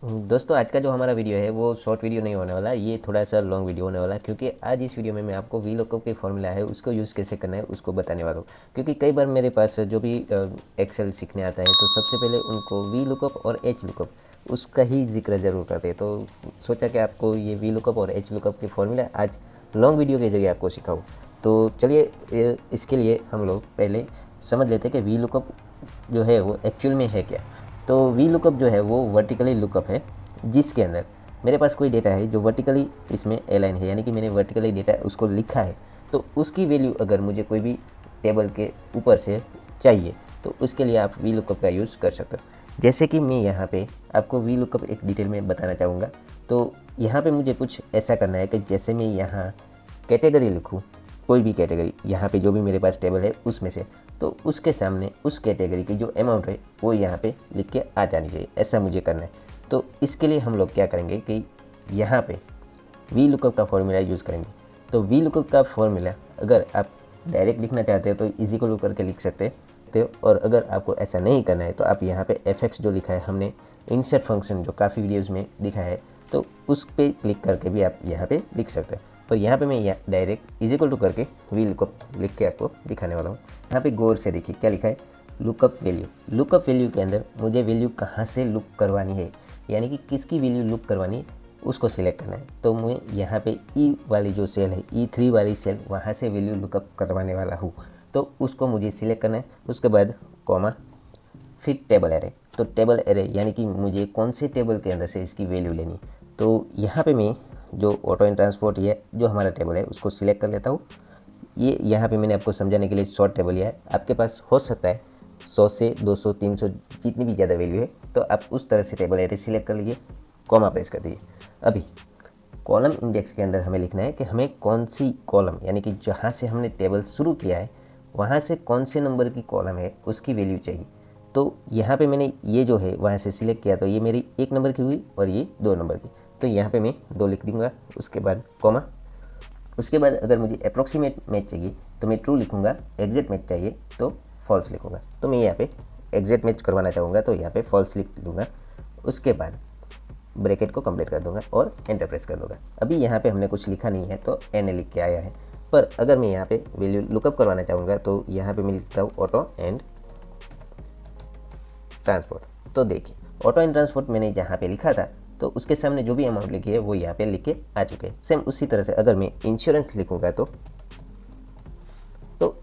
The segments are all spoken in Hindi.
दोस्तों आज का जो हमारा वीडियो है वो शॉर्ट वीडियो नहीं होने वाला, ये थोड़ा सा लॉन्ग वीडियो होने वाला है क्योंकि आज इस वीडियो में मैं आपको वी लुकअप के फॉर्मूला है उसको यूज़ कैसे करना है उसको बताने वाला हूँ। क्योंकि कई बार मेरे पास जो भी एक्सेल सीखने आता है तो सबसे पहले उनको वी लुकअप और एच लुकअप उसका ही जिक्र ज़रूर करते हैं। तो सोचा कि आपको ये वी लुकअप और एच लुकअप के फॉर्मूला आज लॉन्ग वीडियो के जरिए आपको सिखाऊँ। तो चलिए इसके लिए हम लोग पहले समझ लेते हैं कि वी लुकअप जो है वो एक्चुअल में है क्या। तो वी लुकअप जो है वो वर्टिकली लुकअप है जिसके अंदर मेरे पास कोई डेटा है जो वर्टिकली इसमें अलाइन है, यानी कि मैंने वर्टिकली डेटा उसको लिखा है। तो उसकी वैल्यू अगर मुझे कोई भी टेबल के ऊपर से चाहिए तो उसके लिए आप वी लुकअप का यूज़ कर सकते हो। जैसे कि मैं यहाँ पे आपको वी लुकअप एक डिटेल में बताना चाहूँगा। तो यहाँ पे मुझे कुछ ऐसा करना है कि जैसे मैं यहाँ कैटेगरी लिखूँ, कोई भी कैटेगरी यहाँ पे जो भी मेरे पास टेबल है उसमें से, तो उसके सामने उस कैटेगरी की जो अमाउंट है वो यहाँ पे लिख के आ जानी चाहिए, ऐसा मुझे करना है। तो इसके लिए हम लोग क्या करेंगे कि यहाँ पे वी लुकअप का फॉर्मूला यूज़ करेंगे। तो वी लुकअप का फॉर्मूला अगर आप डायरेक्ट लिखना चाहते हो तो इज इक्वल टू करके लिख सकते हो, और अगर आपको ऐसा नहीं करना है तो आप यहाँ पे एफ जो लिखा है हमने इंसर्ट फंक्शन जो काफ़ी वीडियोज़ में दिखा है, तो उस पर क्लिक करके भी आप यहाँ पे लिख सकते हैं। पर यहाँ पे मैं डायरेक्ट इज इक्वल टू करके वी लुकअप लिख के आपको दिखाने वाला हूँ। यहाँ पे गौर से देखिए क्या लिखा है, लुकअप वैल्यू। लुकअप वैल्यू के अंदर मुझे वैल्यू कहाँ से लुक करवानी है, यानी कि किसकी वैल्यू लुक करवानी है उसको सिलेक्ट करना है। तो मैं यहाँ पे ई वाली जो सेल है, E3 वाली सेल, वहाँ से वैल्यू लुकअप करवाने वाला हूँ। तो उसको मुझे सिलेक्ट करना है। उसके बाद कॉमा, फिर टेबल एरे। तो टेबल एरे यानी कि मुझे कौन से टेबल के अंदर से इसकी वैल्यू लेनी। तो यहाँ पे मैं जो ऑटो एंड ट्रांसपोर्ट ये जो हमारा टेबल है उसको सिलेक्ट कर लेता हूँ। ये यहाँ पे मैंने आपको समझाने के लिए शॉर्ट टेबल लिया है। आपके पास हो सकता है 100 से 200 300 जितनी भी ज़्यादा वैल्यू है, तो आप उस तरह से टेबल एरे सिलेक्ट कर लीजिए, कॉमा प्रेस कर दीजिए। अभी कॉलम इंडेक्स के अंदर हमें लिखना है कि हमें कौन सी कॉलम, यानी कि जहाँ से हमने टेबल शुरू किया है वहाँ से कौन से नंबर की कॉलम है उसकी वैल्यू चाहिए। तो यहाँ पे मैंने ये जो है वहाँ से सिलेक्ट किया, तो ये मेरी 1 नंबर की हुई और ये 2 नंबर की। तो यहाँ पे मैं 2 लिख दूँगा, उसके बाद कॉमा। उसके बाद अगर मुझे अप्रॉक्सीमेट मैच चाहिए तो मैं ट्रू लिखूँगा, एग्जैक्ट मैच चाहिए तो फॉल्स लिखूँगा। तो मैं यहाँ पे एग्जैक्ट मैच करवाना चाहूँगा तो यहाँ पे फॉल्स लिख दूँगा। उसके बाद ब्रैकेट को कंप्लीट कर दूँगा और एंटर प्रेस कर दूँगा। अभी यहाँ पे हमने कुछ लिखा नहीं है तो एन लिख के आया है। पर अगर मैं यहाँ पे वैल्यू लुकअप करवाना चाहूँगा तो यहाँ पे मैं लिखता हूँ ऑटो एंड ट्रांसपोर्ट। तो देखिए ऑटो एंड ट्रांसपोर्ट मैंने जहाँ पे लिखा था तो उसके सामने जो भी अमाउंट लिखी है वो यहाँ पे लिख के आ चुके हैं। सेम उसी तरह से अगर मैं इंश्योरेंस लिखूँगा तो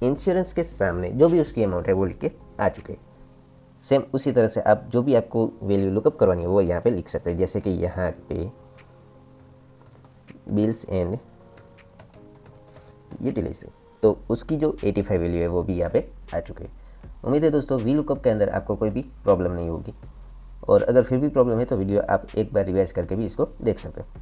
इंश्योरेंस के सामने जो भी उसकी अमाउंट है वो लिख के आ चुके हैं। सेम उसी तरह से आप जो भी आपको वैल्यू लुकअप करवानी है वो यहाँ पे लिख सकते हैं। जैसे कि यहाँ पे बिल्स एंड यूटिलिटी, तो उसकी जो 85 वैल्यू है वो भी यहाँ पे आ चुके हैं। उम्मीद है दोस्तों वी लुकअप के अंदर आपको कोई भी प्रॉब्लम नहीं होगी, और अगर फिर भी प्रॉब्लम है तो वीडियो आप एक बार रिवाइज करके भी इसको देख सकते हो।